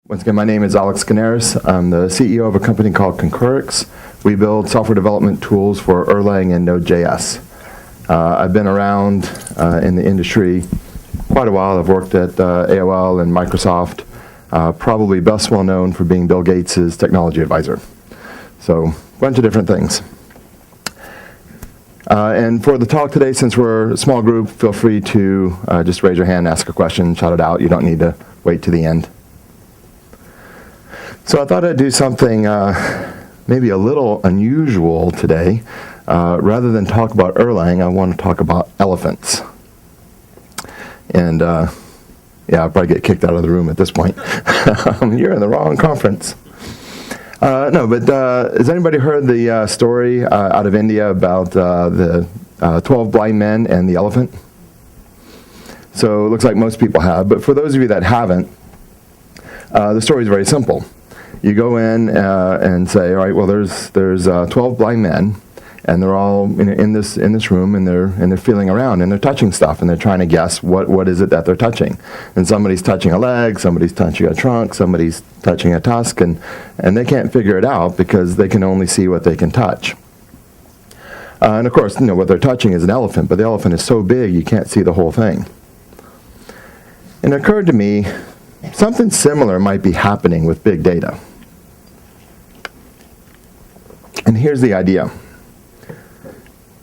Once again, my name is Gounares. I'm the CEO of a company called Concurrix. We build software development tools for Erlang and Node.js. I've been around in the industry quite a while. I've worked at AOL and Microsoft, probably best well known for being Bill Gates' technology advisor. So, a bunch of different things. And for the talk today, since we're a small group, feel free to just raise your hand, ask a question, shout it out. You don't need to wait to the end. So I thought I'd do something maybe a little unusual today. Rather than talk about Erlang, I want to talk about elephants. And yeah, I'll probably get kicked out of the room at this point. You're in the wrong conference. No, but has anybody heard the story out of India about the 12 blind men and the elephant? So it looks like most people have, but for those of you that haven't, the story is very simple. You go in and say, all right, well, there's 12 blind men, and they're all in this room, and they're feeling around, and they're touching stuff, and they're trying to guess what is it that they're touching. And somebody's touching a leg, somebody's touching a trunk, somebody's touching a tusk, and they can't figure it out because they can only see what they can touch. And of course, what they're touching is an elephant, but the elephant is so big you can't see the whole thing. And it occurred to me, something similar might be happening with big data. And here's the idea.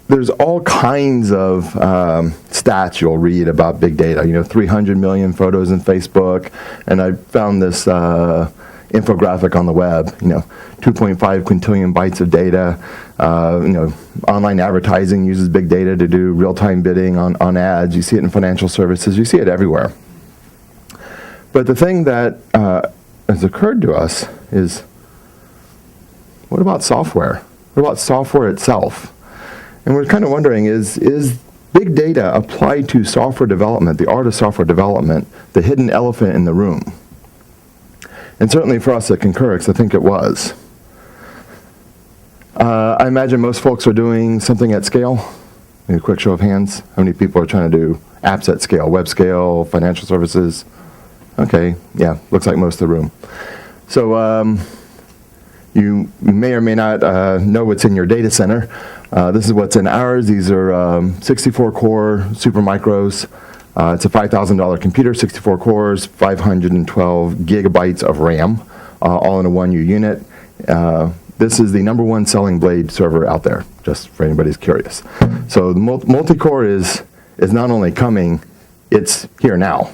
There's all kinds of stats you'll read about big data. 300 million photos in Facebook, and I found this infographic on the web. 2.5 quintillion bytes of data. Online advertising uses big data to do real-time bidding on ads. You see it in financial services. You see it everywhere. But the thing that has occurred to us is, what about software? What about software itself? And we're kind of wondering, is big data applied to software development, the art of software development, the hidden elephant in the room? And certainly for us at Concurrix, I think it was. I imagine most folks are doing something at scale. Maybe a quick show of hands. How many people are trying to do apps at scale, web scale, financial services? Okay, yeah, looks like most of the room. So you may or may not know what's in your data center. This is what's in ours. These are 64-core Supermicros. It's a $5,000 computer, 64 cores, 512 gigabytes of RAM, all in a 1U unit. This is the #1 selling blade server out there, just for anybody who's curious. So the multi-core is not only coming, it's here now,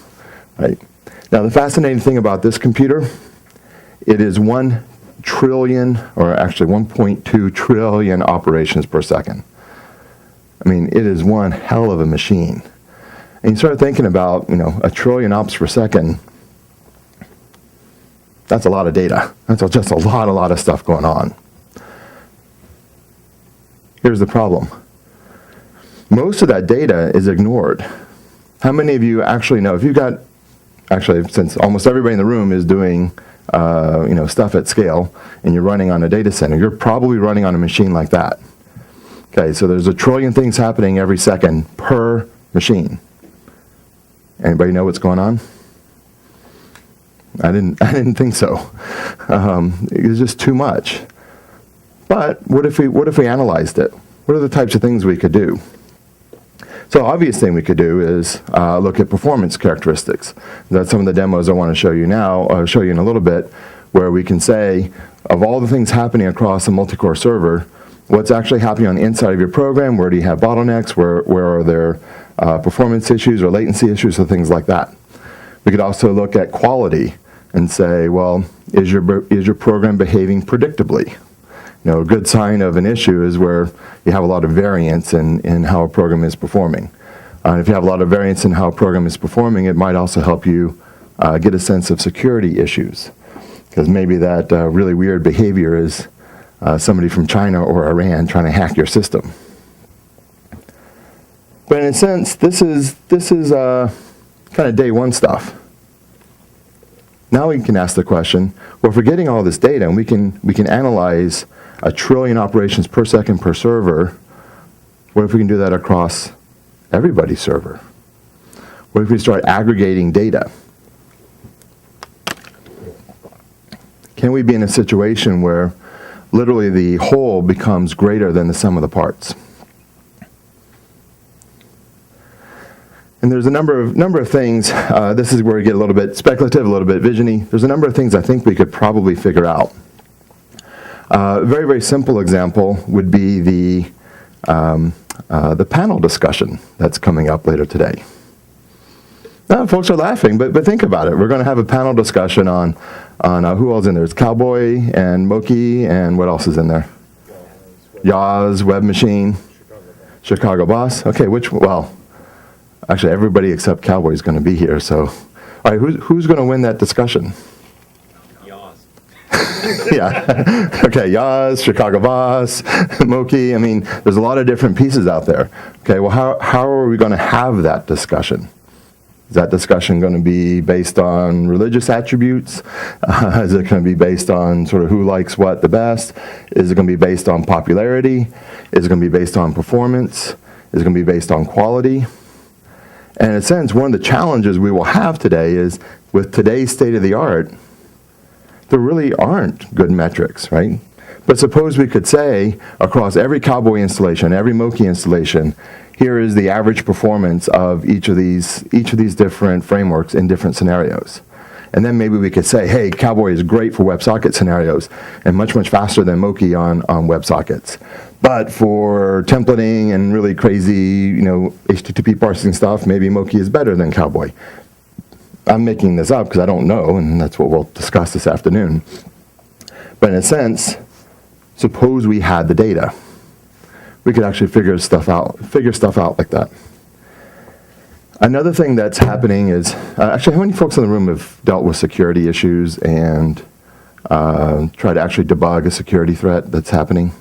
right? Now, the fascinating thing about this computer, it is 1 trillion, or actually 1.2 trillion operations per second. I mean, it is one hell of a machine. And you start thinking about, a trillion ops per second, that's a lot of data. That's just a lot of stuff going on. Here's the problem. Most of that data is ignored. How many of you actually know, if you've got, actually, since almost everybody in the room is doing stuff at scale, and you're running on a data center, you're probably running on a machine like that. Okay, so there's a trillion things happening every second per machine. Anybody know what's going on? I didn't think so. It was just too much. But what if we analyzed it? What are the types of things we could do? So obvious thing we could do is look at performance characteristics. That's some of the demos I want to show you now, show you in a little bit, where we can say, of all the things happening across a multi-core server, what's actually happening on the inside of your program, where do you have bottlenecks, where are there performance issues or latency issues or things like that. We could also look at quality and say, well, is your program behaving predictably? A good sign of an issue is where you have a lot of variance in how a program is performing. And if you have a lot of variance in how a program is performing, it might also help you get a sense of security issues. Because maybe that really weird behavior is somebody from China or Iran trying to hack your system. But in a sense, this is kind of day one stuff. Now we can ask the question, well, if we're getting all this data and we can analyze 1 trillion operations per second per server, what if we can do that across everybody's server? What if we start aggregating data? Can we be in a situation where literally the whole becomes greater than the sum of the parts? And there's a number of things. This is where we get a little bit speculative, a little bit vision-y. There's a number of things I think we could probably figure out. A very, very simple example would be the panel discussion that's coming up later today. Now, folks are laughing, but think about it. We're going to have a panel discussion on who else in there. It's Cowboy and Moki, and what else is in there? Yaz, Web Machine, Chicago Boss. Okay, well, actually everybody except Cowboy is going to be here. So, all right, who's going to win that discussion? Yeah. Okay, Yaz, Chicago Boss, Moki. I mean, there's a lot of different pieces out there. Okay, well, how are we going to have that discussion? Is that discussion going to be based on religious attributes? Is it going to be based on sort of who likes what the best? Is it going to be based on popularity? Is it going to be based on performance? Is it going to be based on quality? And in a sense, one of the challenges we will have today is, with today's state of the art, there really aren't good metrics, right? But suppose we could say, across every Cowboy installation, every Moki installation, here is the average performance of each of these different frameworks in different scenarios. And then maybe we could say, hey, Cowboy is great for WebSocket scenarios and much, much faster than Moki on WebSockets. But for templating and really crazy, HTTP parsing stuff, maybe Moki is better than Cowboy. I'm making this up because I don't know, and that's what we'll discuss this afternoon. But in a sense, suppose we had the data. We could actually figure stuff out like that. Another thing that's happening is, actually, how many folks in the room have dealt with security issues and tried to actually debug a security threat that's happening?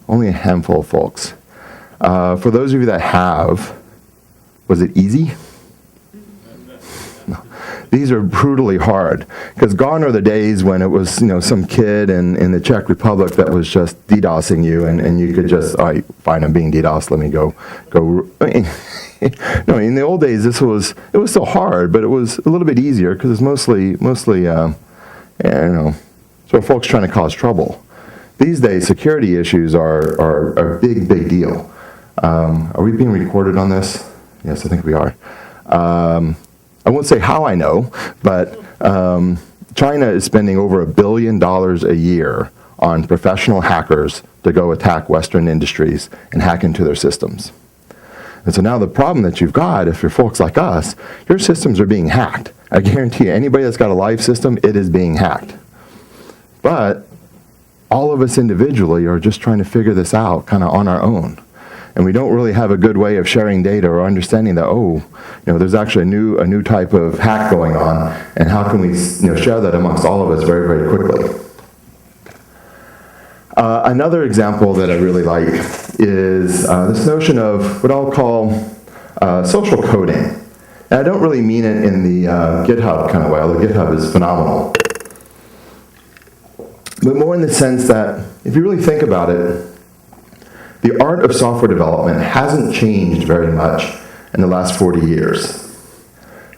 Only a handful of folks. For those of you that have, was it easy? No. These are brutally hard, because gone are the days when it was some kid in the Czech Republic that was just DDoSing you, and you could just, all right, fine, I'm being DDoSed, let me go. No, in the old days it was still hard, but it was a little bit easier because it's mostly sort of folks trying to cause trouble. These days, security issues are a big deal. Are we being recorded on this? Yes, I think we are. I won't say how I know, but China is spending over $1 billion a year on professional hackers to go attack Western industries and hack into their systems. And so now the problem that you've got, if you're folks like us, your systems are being hacked. I guarantee you, anybody that's got a live system, it is being hacked. But all of us individually are just trying to figure this out kind of on our own. And we don't really have a good way of sharing data or understanding that, there's actually a new type of hack going on, and how can we share that amongst all of us very, very quickly. Another example that I really like is this notion of what I'll call social coding. And I don't really mean it in the GitHub kind of way, although GitHub is phenomenal. But more in the sense that, if you really think about it, the art of software development hasn't changed very much in the last 40 years.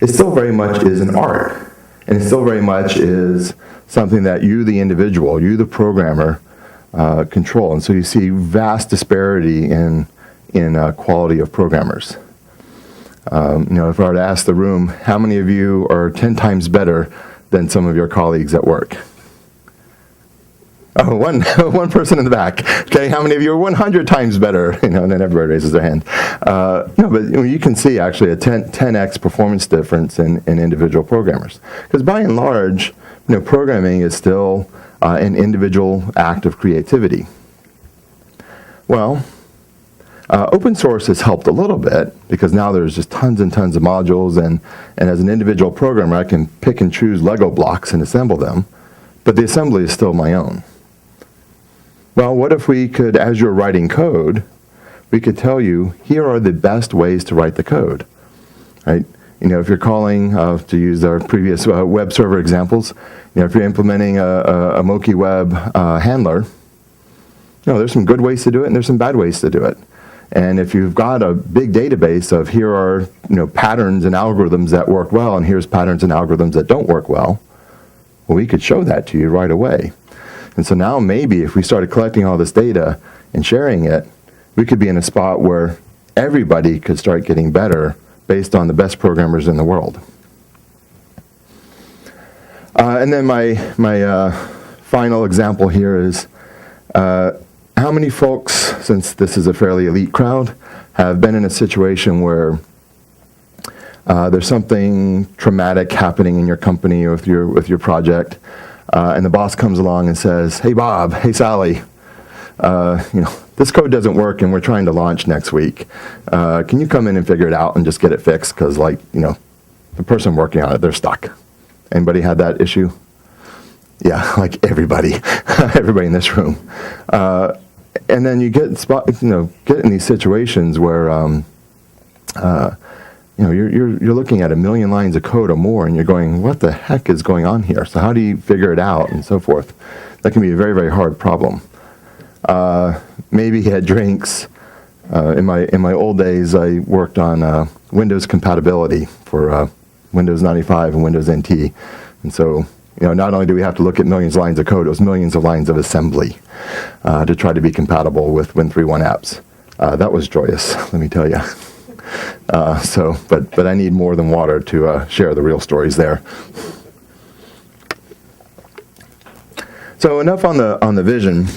It still very much is an art, and it still very much is something that you, the individual, you, the programmer, control. And so you see vast disparity in quality of programmers. If I were to ask the room, how many of you are 10 times better than some of your colleagues at work? Oh, one person in the back. Okay, how many of you are 100 times better? And then everybody raises their hand. But you can see actually a 10x performance difference in individual programmers. Because by and large, programming is still an individual act of creativity. Well, open source has helped a little bit, because now there's just tons and tons of modules, and as an individual programmer, I can pick and choose Lego blocks and assemble them, but the assembly is still my own. Well, what if we could, as you're writing code, we could tell you, here are the best ways to write the code, right? If you're calling, to use our previous web server examples, if you're implementing a Moki web handler, there's some good ways to do it and there's some bad ways to do it. And if you've got a big database of here are patterns and algorithms that work well, and here's patterns and algorithms that don't work well, Well, we could show that to you right away. And so now maybe if we started collecting all this data and sharing it, we could be in a spot where everybody could start getting better based on the best programmers in the world. And then my final example here is how many folks, since this is a fairly elite crowd, have been in a situation where there's something traumatic happening in your company or with your project, and the boss comes along and says, "Hey Bob, hey Sally, this code doesn't work and we're trying to launch next week. Can you come in and figure it out and just get it fixed? Because the person working on it, they're stuck." Anybody had that issue? Yeah, like everybody, everybody in this room. And then you get in these situations where you're looking at 1 million lines of code or more, and you're going, "What the heck is going on here?" So how do you figure it out, and so forth? That can be a very, very hard problem. Maybe he had drinks. In my old days, I worked on Windows compatibility for Windows 95 and Windows NT, and so not only do we have to look at millions of lines of code, it was millions of lines of assembly to try to be compatible with Win3.1 apps. That was joyous, let me tell you. But I need more than water to share the real stories there. So enough on the vision.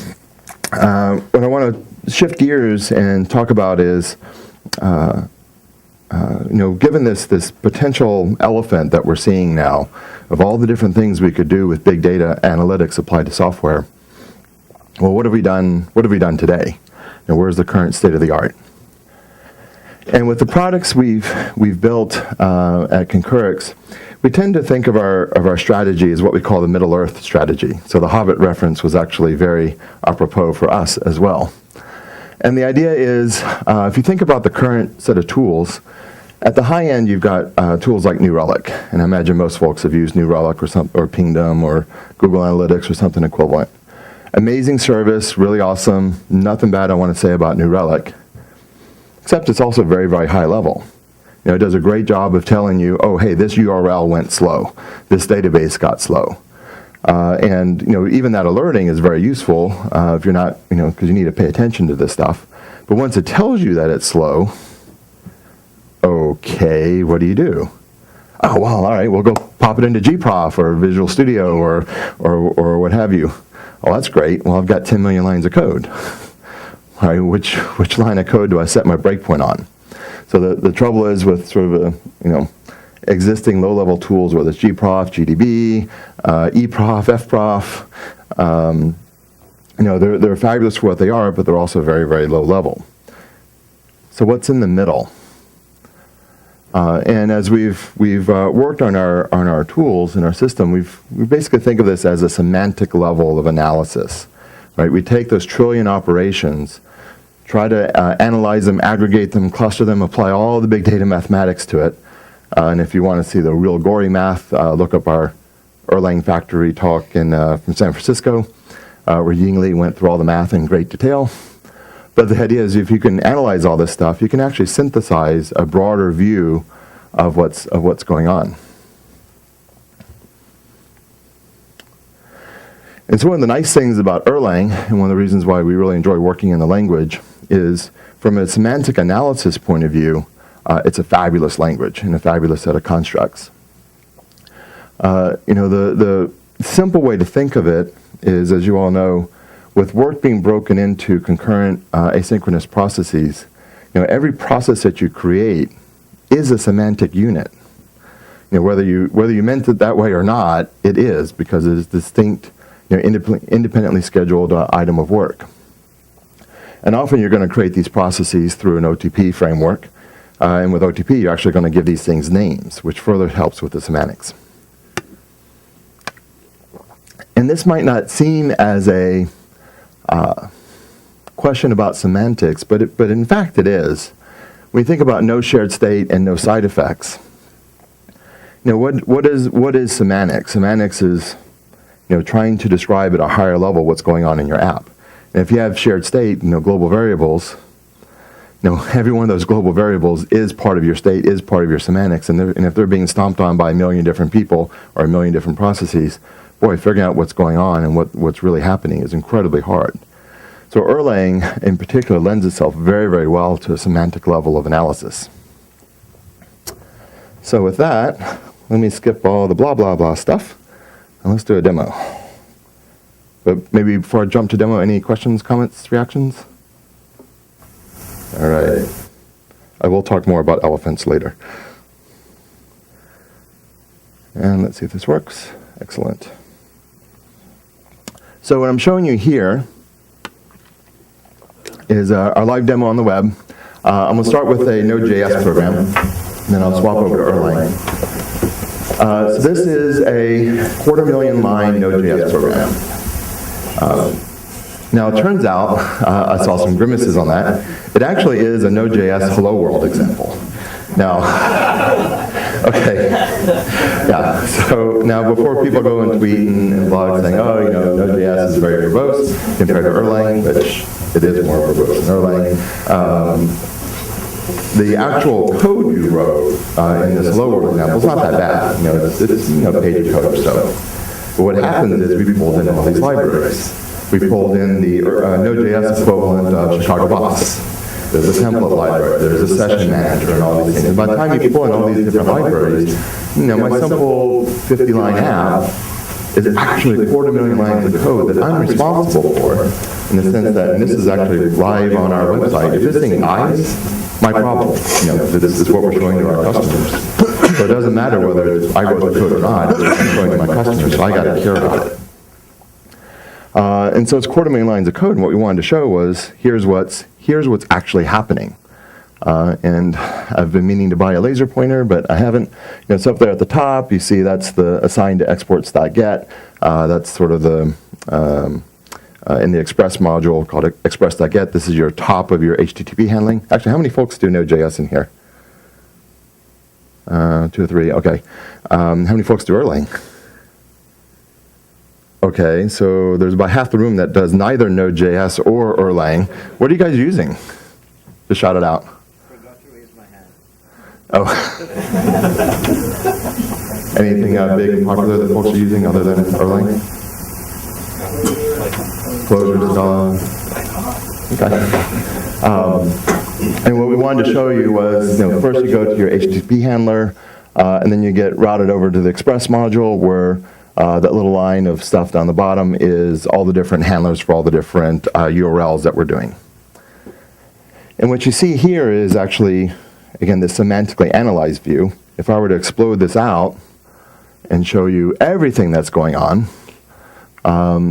What I want to shift gears and talk about is, given this potential elephant that we're seeing now, of all the different things we could do with big data analytics applied to software, well, what have we done? What have we done today? And where's the current state of the art? And with the products we've built at Concurrix, we tend to think of our strategy as what we call the Middle Earth strategy. So the Hobbit reference was actually very apropos for us as well. And the idea is, if you think about the current set of tools, at the high end, you've got tools like New Relic. And I imagine most folks have used New Relic or Pingdom or Google Analytics or something equivalent. Amazing service, really awesome. Nothing bad I want to say about New Relic, except it's also very, very high level. It does a great job of telling you, oh, hey, this URL went slow. This database got slow. And even that alerting is very useful if you're not, because you need to pay attention to this stuff. But once it tells you that it's slow, okay, what do you do? Oh, well, all right, we'll go pop it into gprof or Visual Studio or what have you. Oh, that's great. Well, I've got 10 million lines of code. All right, which line of code do I set my breakpoint on? So the trouble is with sort of existing low-level tools, whether it's gprof, GDB, eprof, fprof, they're fabulous for what they are, but they're also very, very low level. So what's in the middle? And as we've worked on our tools in our system, we basically think of this as a semantic level of analysis, right? We take those trillion operations, try to analyze them, aggregate them, cluster them, apply all the big data mathematics to it. And if you want to see the real gory math, look up our Erlang factory talk from San Francisco, where Yingli went through all the math in great detail. But the idea is if you can analyze all this stuff, you can actually synthesize a broader view of what's going on. And so one of the nice things about Erlang, and one of the reasons why we really enjoy working in the language, is from a semantic analysis point of view, it's a fabulous language and a fabulous set of constructs. The simple way to think of it is, as you all know, with work being broken into concurrent asynchronous processes, every process that you create is a semantic unit. Whether you meant it that way or not, it is, because it is distinct, independently scheduled item of work. And often you're going to create these processes through an OTP framework, and with OTP you're actually going to give these things names, which further helps with the semantics. And this might not seem as a question about semantics, but in fact it is. When you think about no shared state and no side effects, what is semantics? Semantics is trying to describe at a higher level what's going on in your app. And if you have shared state, global variables, every one of those global variables is part of your state, is part of your semantics, and if they're being stomped on by 1 million different people or 1 million different processes, boy, figuring out what's going on and what's really happening is incredibly hard. So Erlang, in particular, lends itself very, very well to a semantic level of analysis. So with that, let me skip all the blah, blah, blah stuff, and let's do a demo. But maybe before I jump to demo, any questions, comments, reactions? All right. I will talk more about elephants later. And let's see if this works. Excellent. So what I'm showing you here is our live demo on the web. I'm going to start with a Node.js program, and then I'll swap over to Erlang. So this is a 250,000 line Node.js program. Now it turns out, I saw some grimaces on that, it actually is a Node.js Hello World example. Now, okay, yeah, so now before people go and tweet and blog saying, oh, Node.js is very verbose compared to Erlang, which it is more verbose than Erlang. The actual code you wrote in this Hello World example is not that bad. It's page code or so. But what happens is we pulled in all these libraries. We pulled in the Node.js equivalent of Chicago Boss. There's a template library, there's a session manager, and all these things. And by the time you pull in all these different libraries, my simple 50-line app is actually 250,000 lines of code that I'm responsible for, in the sense that, and this is actually live on our website, if this thing dies, my problem. This is what we're showing to our customers. So it doesn't matter whether I wrote the code or not, I'm showing to my customers, so I got to care about it. And so it's 250,000 lines of code, and what we wanted to show was, here's what's actually happening. And I've been meaning to buy a laser pointer, but I haven't. It's up there at the top. You see that's the assigned to exports.get. That's sort of the, in the Express module called express.get, this is your top of your HTTP handling. Actually, how many folks do Node.js in here? 2 or 3, okay. How many folks do Erlang? Okay, so there's about half the room that does neither Node.js or Erlang. What are you guys using? Just shout it out. Forgot to raise my hand. Oh. Anything big and popular that folks are using other than Erlang? Closure, Scala. Okay. And what we wanted to show you was, first you go to your HTTP handler, and then you get routed over to the Express module where that little line of stuff down the bottom is all the different handlers for all the different URLs that we're doing. And what you see here is actually, again, this semantically analyzed view. If I were to explode this out and show you everything that's going on,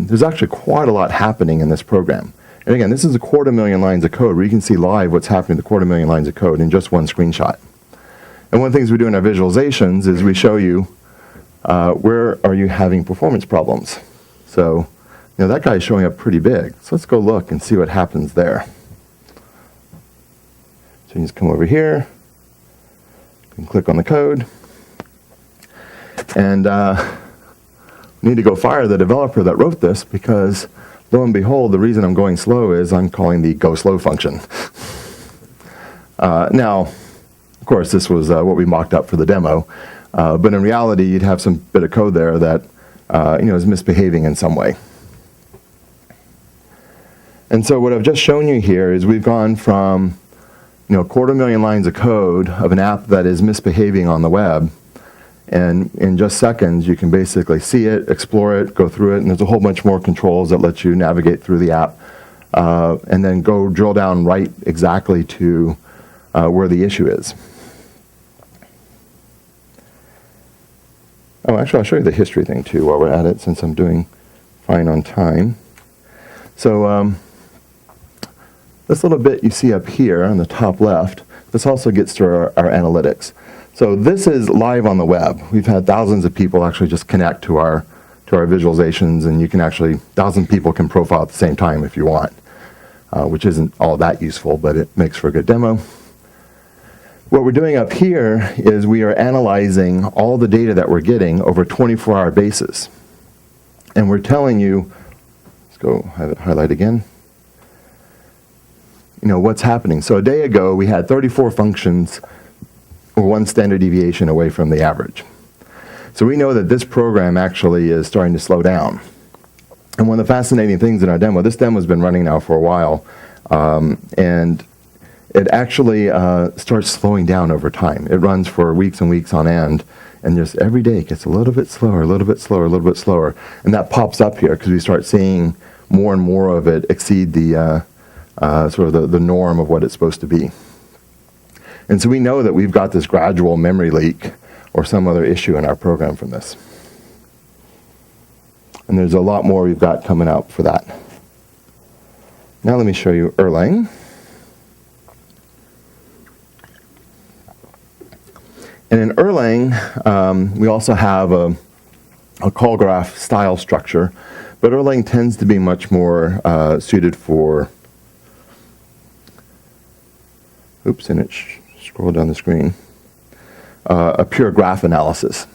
there's actually quite a lot happening in this program. And again, this is a 250,000 lines of code where you can see live what's happening to 250,000 lines of code in just one screenshot. And one of the things we do in our visualizations is we show you where are you having performance problems? So, that guy's showing up pretty big. So let's go look and see what happens there. So you just come over here, you can click on the code, and we need to go fire the developer that wrote this because, lo and behold, the reason I'm going slow is I'm calling the go slow function. Now, of course, this was what we mocked up for the demo. But in reality, you'd have some bit of code there that is misbehaving in some way. And so what I've just shown you here is we've gone from 250,000 lines of code of an app that is misbehaving on the web, and in just seconds you can basically see it, explore it, go through it, and there's a whole bunch more controls that let you navigate through the app, and then go drill down right exactly to where the issue is. Oh, actually, I'll show you the history thing, too, while we're at it, since I'm doing fine on time. So this little bit you see up here on the top left, this also gets to our analytics. So this is live on the web. We've had thousands of people actually just connect to our visualizations, and you can actually, 1,000 people can profile at the same time if you want, which isn't all that useful, but it makes for a good demo. What we're doing up here is we are analyzing all the data that we're getting over a 24-hour basis. And we're telling you, let's go have it highlight again, what's happening. So a day ago, we had 34 functions or one standard deviation away from the average. So we know that this program actually is starting to slow down. And one of the fascinating things in our demo, this demo has been running now for a while, and it actually starts slowing down over time. It runs for weeks and weeks on end, and just every day it gets a little bit slower, a little bit slower, a little bit slower. And that pops up here because we start seeing more and more of it exceed the sort of the norm of what it's supposed to be. And so we know that we've got this gradual memory leak or some other issue in our program from this. And there's a lot more we've got coming out for that. Now let me show you Erlang. And in Erlang, we also have a call graph style structure, but Erlang tends to be much more suited for, oops, and it scrolled down the screen, a pure graph analysis.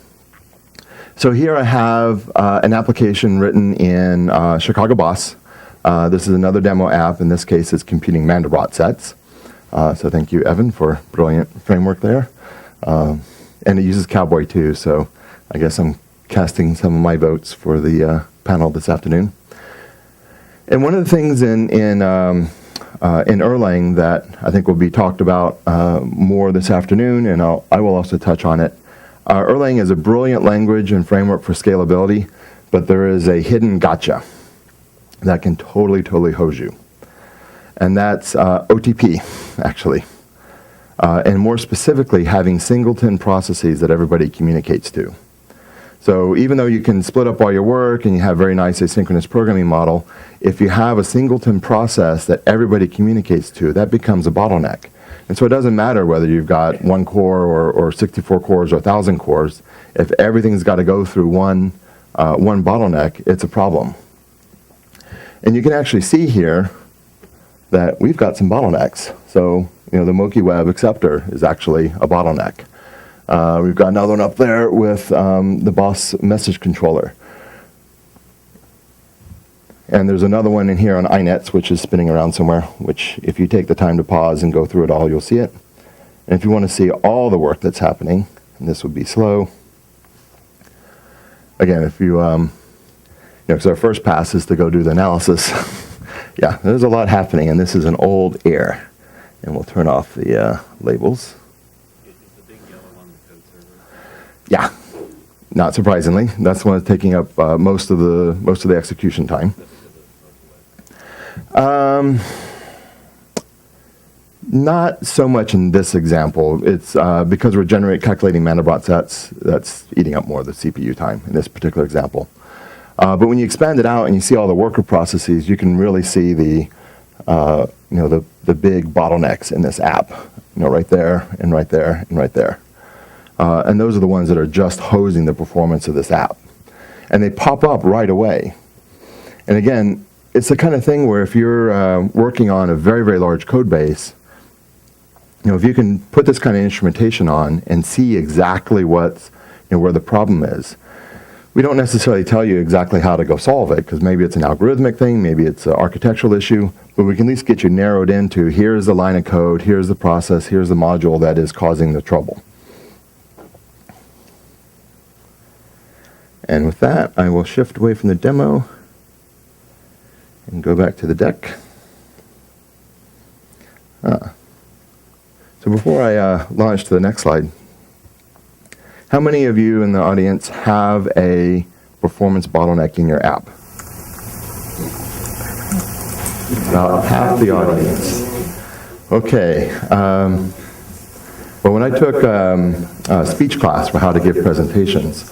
So here I have an application written in Chicago Boss. This is another demo app. In this case, it's computing Mandelbrot sets. So thank you, Evan, for brilliant framework there. And it uses Cowboy too, so I guess I'm casting some of my votes for the panel this afternoon. And one of the things in Erlang that I think will be talked about more this afternoon, and I will also touch on it. Erlang is a brilliant language and framework for scalability, but there is a hidden gotcha that can totally hose you. And that's OTP, actually. And more specifically, having singleton processes that everybody communicates to. So even though you can split up all your work and you have very nice asynchronous programming model, if you have a singleton process that everybody communicates to, that becomes a bottleneck. And so it doesn't matter whether you've got 1 core or 64 cores or 1,000 cores. If everything's got to go through one bottleneck, it's a problem. And you can actually see here that we've got some bottlenecks. So, you know, the Moki Web acceptor is actually a bottleneck. We've got another one up there with the Boss message controller. And there's another one in here on inets, which is spinning around somewhere, which if you take the time to pause and go through it all, you'll see it. And if you want to see all the work that's happening, and this would be slow. Again, if you, because our first pass is to go do the analysis. Yeah, there's a lot happening, and this is an old error. And we'll turn off the labels. Is the big yellow one the code server? Yeah, not surprisingly, that's the one that's taking up most of the execution time. Not so much in this example. It's because we're calculating Mandelbrot sets, that's eating up more of the CPU time in this particular example. But when you expand it out and you see all the worker processes, you can really see the big bottlenecks in this app, right there and right there and right there. And those are the ones that are just hosing the performance of this app. And they pop up right away. And again, it's the kind of thing where if you're working on a very large code base, if you can put this kind of instrumentation on and see exactly what's, where the problem is. We don't necessarily tell you exactly how to go solve it, because maybe it's an algorithmic thing, maybe it's an architectural issue, but we can at least get you narrowed into, here's the line of code, here's the process, here's the module that is causing the trouble. And with that, I will shift away from the demo and go back to the deck. So before I launch to the next slide, how many of you in the audience have a performance bottleneck in your app? About half the audience. Okay. Well, when I took a speech class for how to give presentations,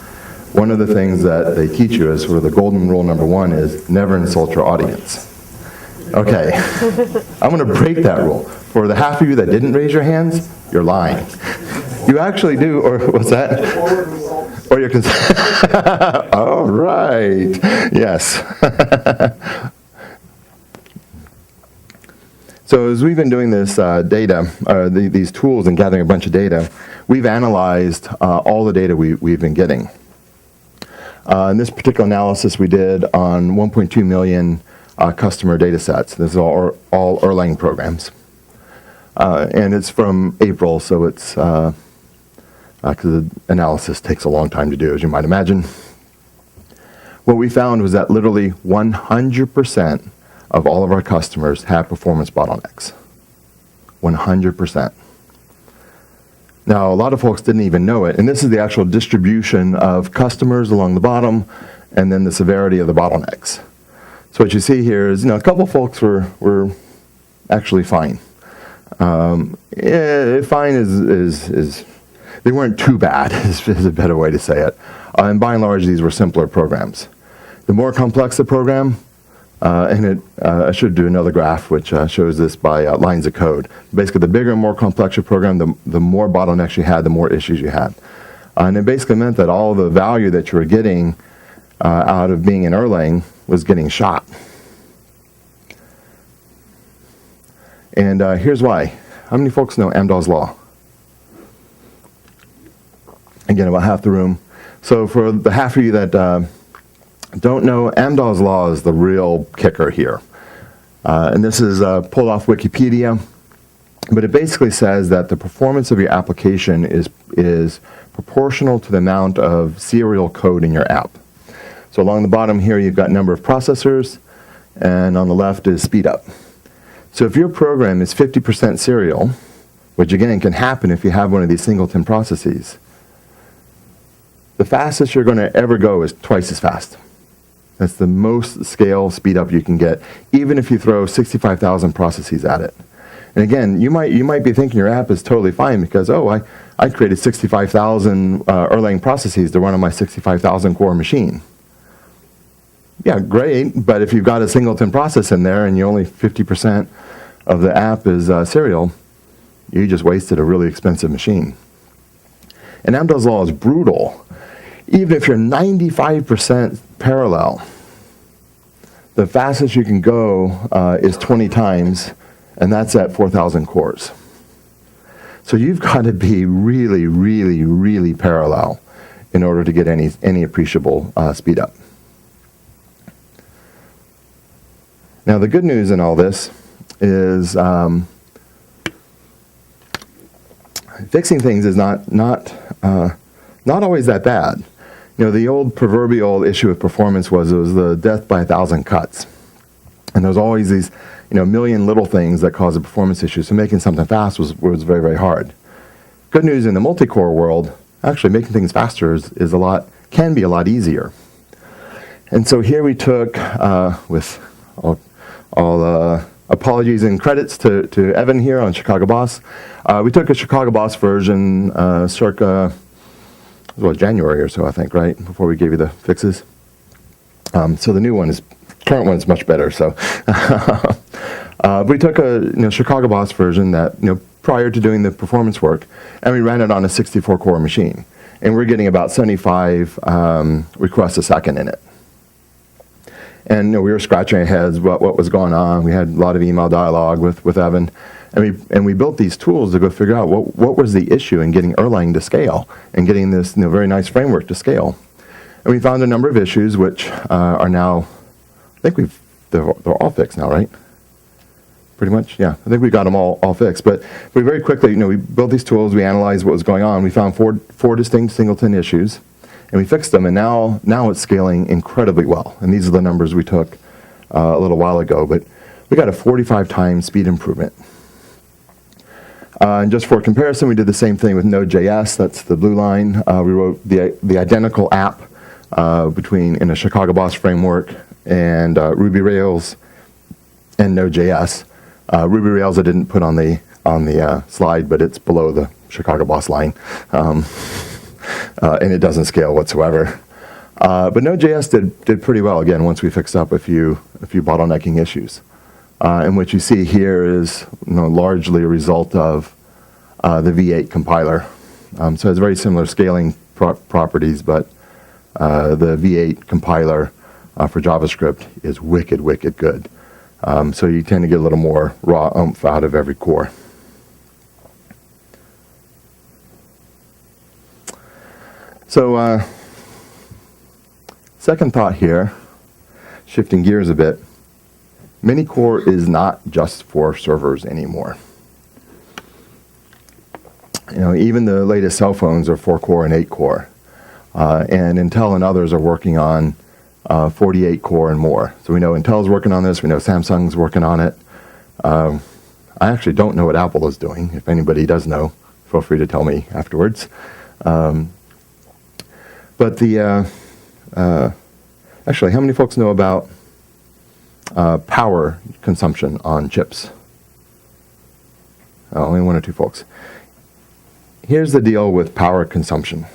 one of the things that they teach you is sort of the golden rule number 1 is never insult your audience. Okay. I'm going to break that rule. For the half of you that didn't raise your hands, you're lying. You actually do, or what's that? Or you're all right. Yes. So as we've been doing this these tools and gathering a bunch of data, we've analyzed all the data we've been getting. In this particular analysis we did on 1.2 million customer data sets. This is all Erlang programs. And it's from April, so it's because the analysis takes a long time to do, as you might imagine. What we found was that literally 100% of all of our customers have performance bottlenecks. 100%. Now, a lot of folks didn't even know it, and this is the actual distribution of customers along the bottom, and then the severity of the bottlenecks. So what you see here is, a couple folks were actually fine. Fine is they weren't too bad, is a better way to say it. And by and large, these were simpler programs. The more complex the program, I should do another graph which shows this by lines of code. Basically, the bigger and more complex your program, the more bottlenecks you had, the more issues you had. And it basically meant that all the value that you were getting out of being in Erlang was getting shot. And here's why. How many folks know Amdahl's law? Again, about half the room. So for the half of you that don't know, Amdahl's law is the real kicker here. And this is pulled off Wikipedia, but it basically says that the performance of your application is proportional to the amount of serial code in your app. So along the bottom here, you've got number of processors, and on the left is speed up. So if your program is 50% serial, which again can happen if you have one of these singleton processes, the fastest you're going to ever go is twice as fast. That's the most scale speed up you can get, even if you throw 65,000 processes at it. And again, you might be thinking your app is totally fine because, I created 65,000 Erlang processes to run on my 65,000 core machine. Yeah, great, but if you've got a singleton process in there and you only 50% of the app is serial, you just wasted a really expensive machine. And Amdahl's law is brutal. Even if you're 95% parallel, the fastest you can go is 20 times, and that's at 4,000 cores. So you've got to be really, really, really parallel in order to get any appreciable speed up. Now, the good news in all this is fixing things is not always that bad. The old proverbial issue with performance was it was the death by 1,000 cuts. And there's always these, million little things that cause a performance issue. So making something fast was very, very hard. Good news in the multi-core world, actually making things faster can be a lot easier. And so here we took, with all apologies and credits to Evan here on Chicago Boss, we took a Chicago Boss version circa January or so, I think, right, before we gave you the fixes. So the current one is much better. So we took a Chicago Boss version that prior to doing the performance work, and we ran it on a 64-core machine, and we're getting about 75 requests a second in it. And we were scratching our heads what was going on. We had a lot of email dialogue with Evan. And we built these tools to go figure out what was the issue in getting Erlang to scale and getting this very nice framework to scale. And we found a number of issues which are now, I think they're all fixed now, right? Pretty much, yeah. I think we got them all fixed. But we very quickly, we built these tools, we analyzed what was going on. We found four distinct singleton issues, and we fixed them. And now it's scaling incredibly well. And these are the numbers we took a little while ago. But we got a 45 times speed improvement. And just for comparison, we did the same thing with Node.js. That's the blue line. We wrote the identical app in a Chicago Boss framework and Ruby Rails and Node.js. Ruby Rails I didn't put on the slide, but it's below the Chicago Boss line, and it doesn't scale whatsoever. But Node.js did pretty well again once we fixed up a few bottlenecking issues. And what you see here is largely a result of the V8 compiler. So it has very similar scaling properties, but the V8 compiler for JavaScript is wicked, wicked good. So you tend to get a little more raw oomph out of every core. So second thought here, shifting gears a bit. Manycore is not just for servers anymore. Even the latest cell phones are 4-core and 8-core. And Intel and others are working on 48-core and more. So we know Intel's working on this. We know Samsung's working on it. I actually don't know what Apple is doing. If anybody does know, feel free to tell me afterwards. But actually, how many folks know about power consumption on chips? Only one or two folks. Here's the deal with power consumption.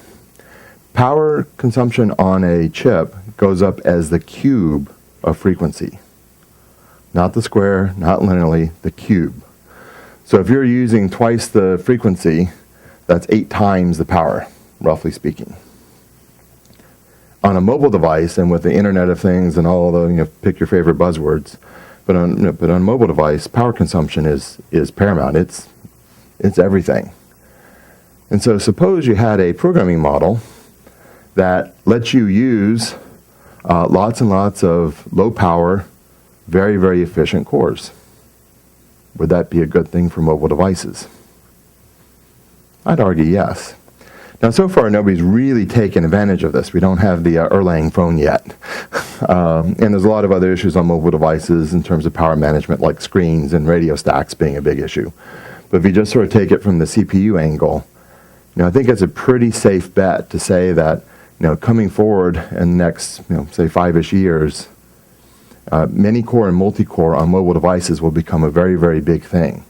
Power consumption on a chip goes up as the cube of frequency. Not the square, not linearly, the cube. So if you're using twice the frequency, that's 8 times the power, roughly speaking. On a mobile device, and with the Internet of Things and all the, pick your favorite buzzwords, but on a mobile device, power consumption is paramount. It's everything. And so suppose you had a programming model that lets you use lots and lots of low power, very, very efficient cores. Would that be a good thing for mobile devices? I'd argue yes. Now, so far, nobody's really taken advantage of this. We don't have the Erlang phone yet. And there's a lot of other issues on mobile devices in terms of power management, like screens and radio stacks being a big issue. But if you just sort of take it from the CPU angle, I think it's a pretty safe bet to say that, coming forward in the next, say 5-ish years, many-core and multi-core on mobile devices will become a very, very big thing.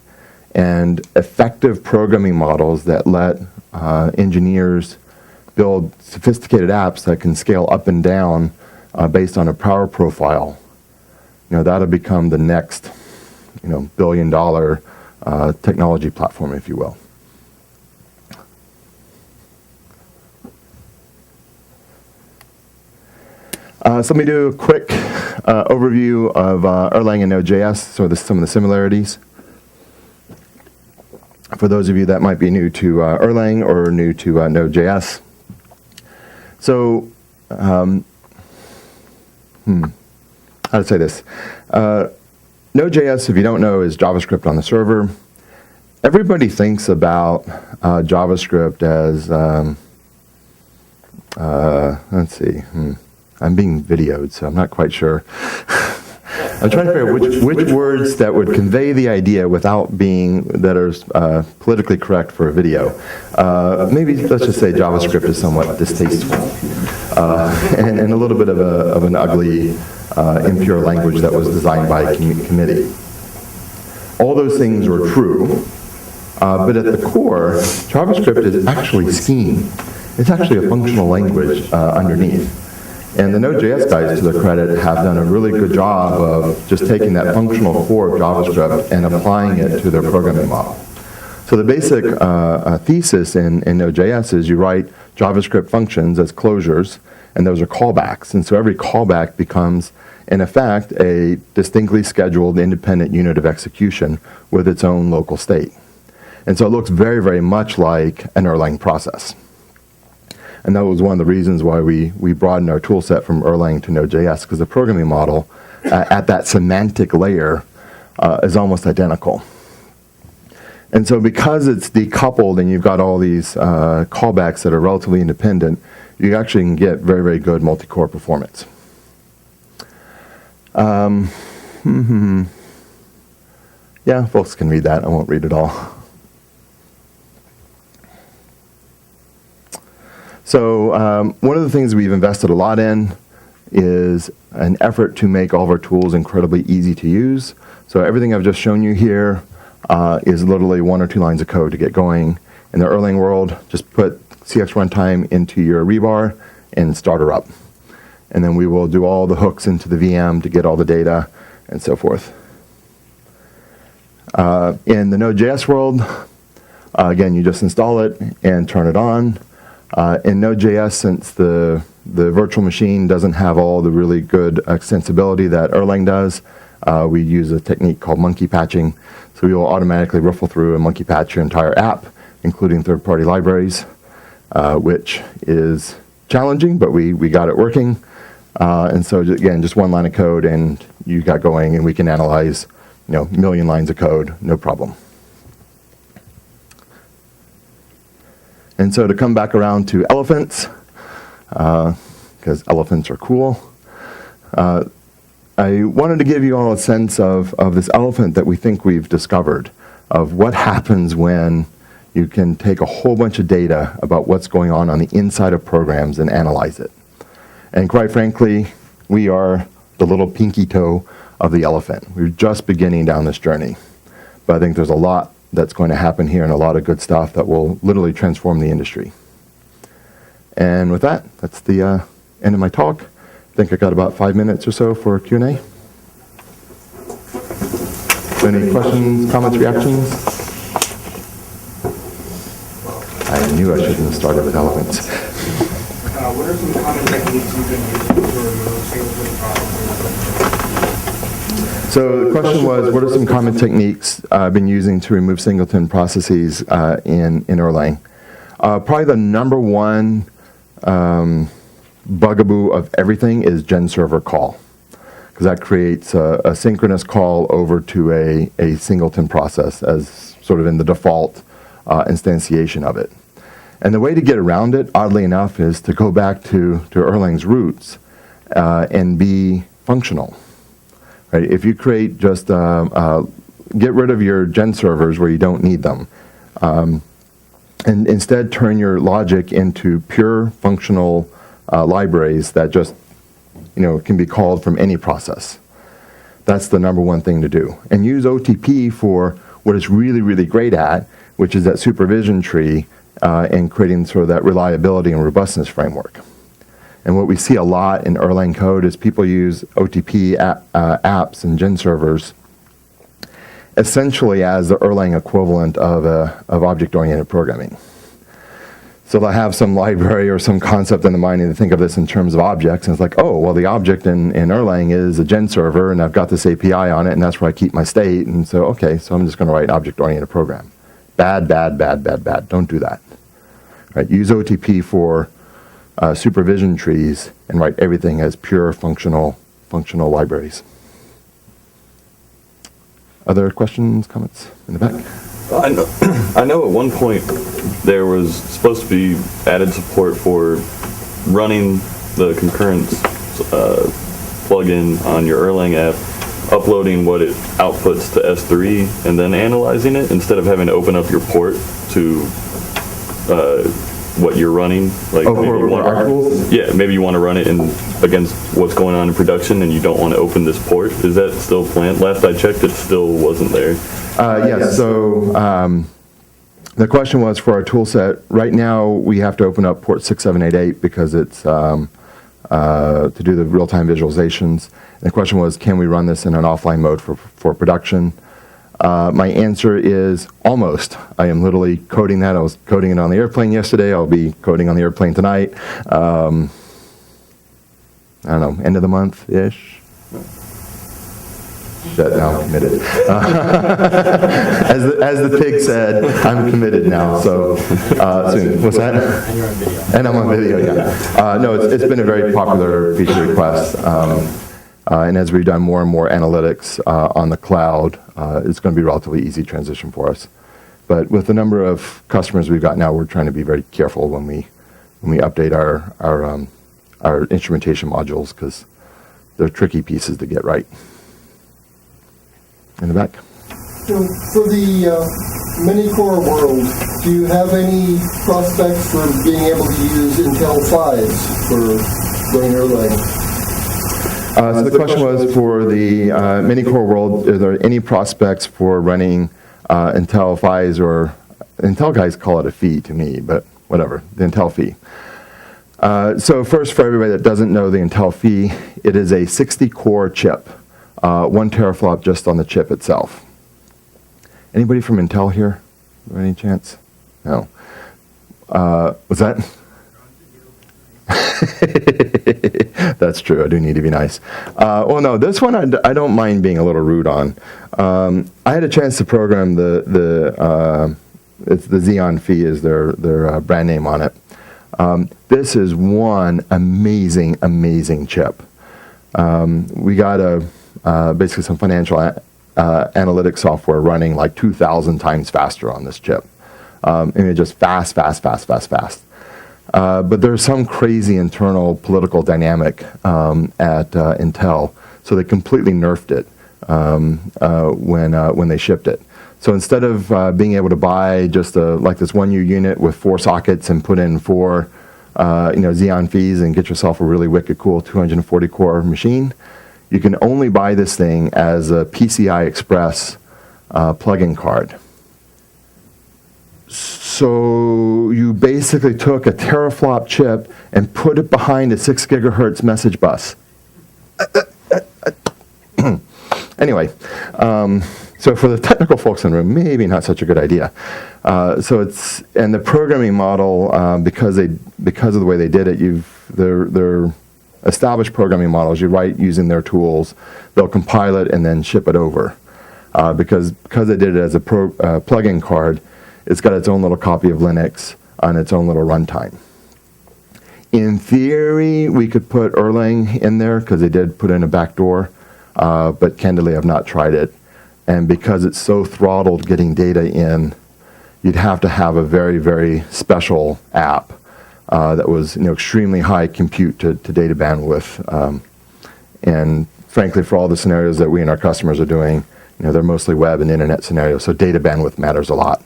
And effective programming models that let engineers build sophisticated apps that can scale up and down based on a power profile, that'll become the next, billion-dollar technology platform, if you will. So let me do a quick overview of Erlang and Node.js, so some of the similarities. For those of you that might be new to Erlang or new to Node.js. So, how to say this? Node.js, if you don't know, is JavaScript on the server. Everybody thinks about JavaScript as, let's see, I'm being videoed, so I'm not quite sure. I'm trying to figure out which words that would convey the idea without being, that are politically correct for a video. Maybe let's just say JavaScript is somewhat distasteful. And a little bit of an ugly, impure language that was designed by a committee. All those things were true, but at the core, JavaScript is actually scheme. It's actually a functional language underneath. And the Node.js guys, to their credit, have done a really good job of just taking that functional core of JavaScript and applying it to their programming model. So the basic thesis in Node.js is you write JavaScript functions as closures, and those are callbacks. And so every callback becomes, in effect, a distinctly scheduled independent unit of execution with its own local state. And so it looks very, very much like an Erlang process. And that was one of the reasons why we broadened our tool set from Erlang to Node.js, because the programming model at that semantic layer is almost identical. And so because it's decoupled and you've got all these callbacks that are relatively independent, you actually can get very, very good multi-core performance. Yeah, folks can read that. I won't read it all. So one of the things we've invested a lot in is an effort to make all of our tools incredibly easy to use. So everything I've just shown you here is literally 1 or 2 lines of code to get going. In the Erlang world, just put CX runtime into your rebar and start her up. And then we will do all the hooks into the VM to get all the data and so forth. In the Node.js world, again, you just install it and turn it on. In Node.js, since the virtual machine doesn't have all the really good extensibility that Erlang does, we use a technique called monkey patching. So we will automatically riffle through and monkey patch your entire app, including third-party libraries, which is challenging, but we got it working. And so again, just 1 line of code and you got going, and we can analyze, a million lines of code, no problem. And so to come back around to elephants, because elephants are cool, I wanted to give you all a sense of this elephant that we think we've discovered, of what happens when you can take a whole bunch of data about what's going on the inside of programs and analyze it. And quite frankly, we are the little pinky toe of the elephant. We're just beginning down this journey. But I think there's a lot that's going to happen here and a lot of good stuff that will literally transform the industry. And with that, that's the end of my talk. I think I got about 5 minutes or so for Q&A. Any questions, comments, reactions? I knew I shouldn't have started with elephants. What are some common techniques you've been using to remove singleton processes? So the question was, what are some common techniques I've been using to remove singleton processes in Erlang? Probably the number one bugaboo of everything is GenServer call, because that creates a synchronous call over to a singleton process as sort of in the default instantiation of it. And the way to get around it, oddly enough, is to go back to Erlang's roots and be functional. Right? If you create just, get rid of your gen servers where you don't need them, and instead turn your logic into pure functional libraries that just, can be called from any process. That's the number one thing to do. And use OTP for what it's really, really great at, which is that supervision tree and creating sort of that reliability and robustness framework. And what we see a lot in Erlang code is people use OTP apps and gen servers essentially as the Erlang equivalent of object-oriented programming. So they'll have some library or some concept in the mind and they think of this in terms of objects, and it's like, oh, well, the object in Erlang is a gen server, and I've got this API on it, and that's where I keep my state, and so, okay, so I'm just going to write an object-oriented program. Bad, bad, bad, bad, bad. Don't do that. Right? Use OTP for supervision trees and write everything as pure functional libraries. Other questions, comments in the back? I know at one point there was supposed to be added support for running the concurrence plugin on your Erlang app, uploading what it outputs to S3 and then analyzing it instead of having to open up your port to what you're running. Like maybe you want to run it against what's going on in production and you don't want to open this port. Is that still planned? Last I checked, it still wasn't there. Yes, so the question was for our tool set. Right now, we have to open up port 6788 because it's to do the real-time visualizations. And the question was, can we run this in an offline mode for production? My answer is almost. I am literally coding that. I was coding it on the airplane yesterday. I'll be coding on the airplane tonight. I don't know, end of the month-ish. That now I'm committed. As the pig said, I'm committed now. So soon. What's that? And you're on video. And I'm on video. Yeah. No, it's been a very popular feature request. And as we've done more and more analytics on the cloud, it's going to be a relatively easy transition for us. But with the number of customers we've got now, we're trying to be very careful when we update our instrumentation modules, because they're tricky pieces to get right. In the back. So for the Manycore world, do you have any prospects for being able to use Intel 5s for running Erlang? So the question was for the Manycore world, are there any prospects for running Intel 5s, or Intel guys call it a fee to me, but whatever, the Intel fee. So first, for everybody that doesn't know the Intel fee, it is a 60-core chip. 1 teraflop just on the chip itself. Anybody from Intel here? By any chance? No. What's that? That's true. I do need to be nice. Well, no, this one I don't mind being a little rude on. I had a chance to program it's the Xeon Phi is their brand name on it. This is one amazing chip. We got basically some financial analytics software running like 2,000 times faster on this chip. And it's just fast, fast, fast, fast, fast. But there's some crazy internal political dynamic at Intel, so they completely nerfed it when they shipped it. So instead of being able to buy just like this 1U unit with 4 sockets and put in 4 Xeon fees and get yourself a really wicked cool 240 core machine, you can only buy this thing as a PCI Express plug-in card. So you basically took a teraflop chip and put it behind a 6 gigahertz message bus. Anyway, so for the technical folks in the room, maybe not such a good idea. And the programming model, because of the way they did it, they're established programming models. You write using their tools, they'll compile it and then ship it over. Because they did it as a plug-in card, it's got its own little copy of Linux on its own little runtime. In theory, we could put Erlang in there because they did put in a backdoor, but candidly, I've not tried it. And because it's so throttled getting data in, you'd have to have a very, very special app that was extremely high compute to data bandwidth. And frankly, for all the scenarios that we and our customers are doing, they're mostly web and internet scenarios, so data bandwidth matters a lot.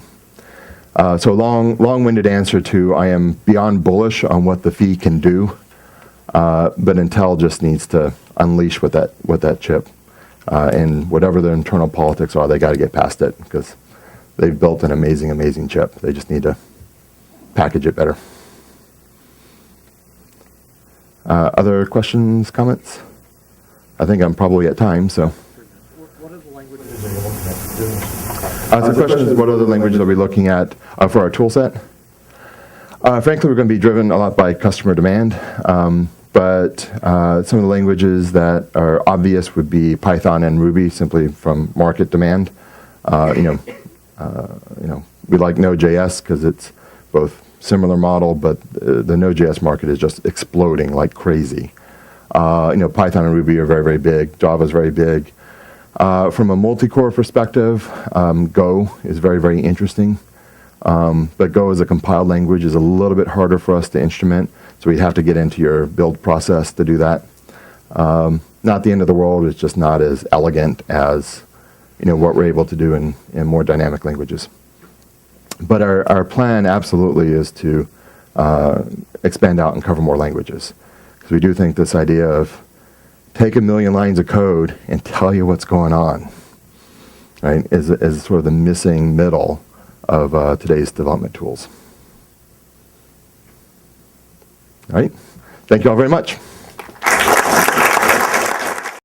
So long-winded answer to I am beyond bullish on what the fee can do, but Intel just needs to unleash with that chip. And whatever their internal politics are, they got to get past it because they've built an amazing, amazing chip. They just need to package it better. Other questions, comments? I think I'm probably at time, so. What are the languages that you're looking at doing? So the question is, what other languages are we looking at for our tool set? Frankly, we're going to be driven a lot by customer demand. But some of the languages that are obvious would be Python and Ruby, simply from market demand. We like Node.js because it's both similar model, but the Node.js market is just exploding like crazy. Python and Ruby are very, very big. Java is very big. From a multi-core perspective, Go is very, very interesting. But Go as a compiled language is a little bit harder for us to instrument. So we'd have to get into your build process to do that. Not the end of the world, it's just not as elegant as what we're able to do in more dynamic languages. But our plan absolutely is to expand out and cover more languages. Because we do think this idea of take 1 million lines of code and tell you what's going on, right, is sort of the missing middle of today's development tools. All right. Thank you all very much.